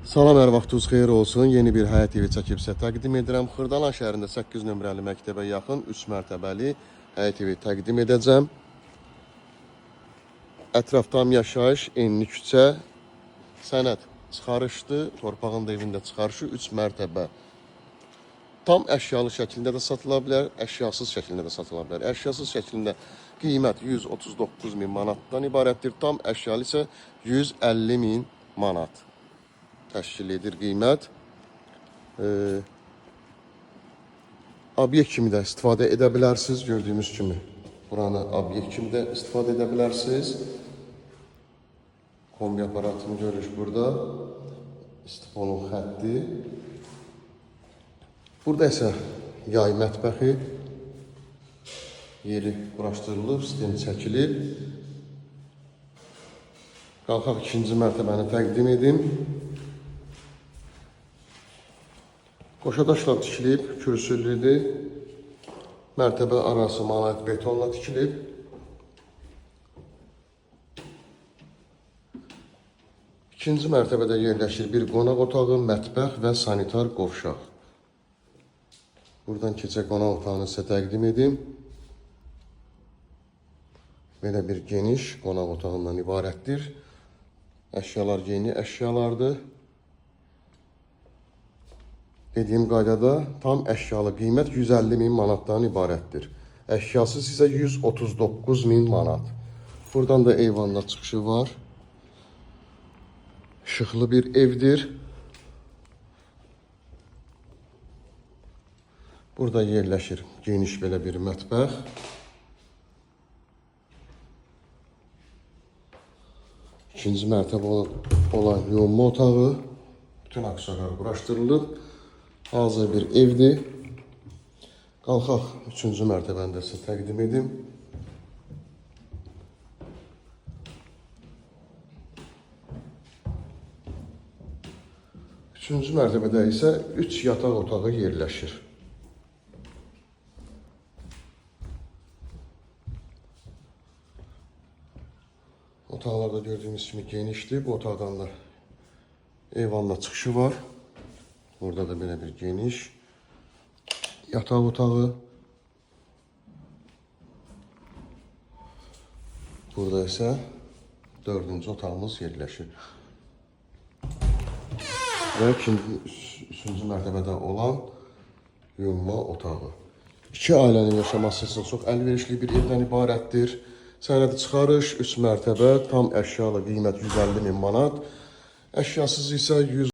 Salam, hər vaxtınız xeyir olsun. Yeni bir həyat evi çəkib sizə təqdim edirəm. Xırdalan şəhərində 8 nömrəli məktəbə yaxın 3 mərtəbəli həyat evi təqdim edəcəm. Ətrafdan yaşayış, enli küçə, sənəd çıxarışdı. Torpağın da evində çıxarışı 3 mərtəbə. Tam əşyalı şəklində də satıla bilər, əşyasız şəklində də satıla bilər. Əşyasız şəklində qiymət 139 min manatdan ibarətdir. Tam əşyalı isə 150 min manat təşkil edir qiymət. Obyekt kimi də istifadə edə bilərsiniz. Gördüyünüz kimi buranı obyekt kimi də istifadə edə bilərsiniz. Kombi aparatını görürüz burada. İstifonun xətti. Burada isə yay mətbəxi. Yeri quraşdırılıb, sistem çəkilib. Qalxaq ikinci mərtəbəni təqdim edim. Qoşadaşla tikilib, kürsülüdür. Mərtəbə arası manet betonla tikilib. İkinci mərtəbədə yerləşir bir qonaq otağı, mətbəx və sanitar qovşaq. Buradan keçək qonaq otağını sizə təqdim edim. Belə bir geniş qonaq otağından ibarətdir. Əşyalar yeni əşyalardır. Dediyim qaydada tam əşyalı qiymət 150 min manatdan ibarətdir. Əşyasız isə 139 min manat. Buradan da eyvanla çıxışı var. Işıqlı bir evdir. Burada yerləşir geniş belə bir mətbəx. İkinci mərtəbə olan yuyunma otağı. Bütün aksiyonlar quraşdırılıb. Hazır bir evdir. Qalxaq üçüncü mərtəbəni də sizə təqdim edim. Üçüncü mərtəbədə isə 3 yataq otağı yerləşir. Otaqlarda gördüyünüz kimi genişdir. Bu otaqdan da eyvanla çıxışı var. Burada da belə bir geniş yataq otağı. Burada isə dördüncü otağımız yerləşir. Və üçüncü mərtəbədə olan yuyunma otağı. İki ailənin yaşaması üçün çox əlverişli bir evdən ibarətdir. Sənədi çıxarış, 3 mərtəbə, tam əşyalı qiymət 150 min manat. Əşyasız isə 100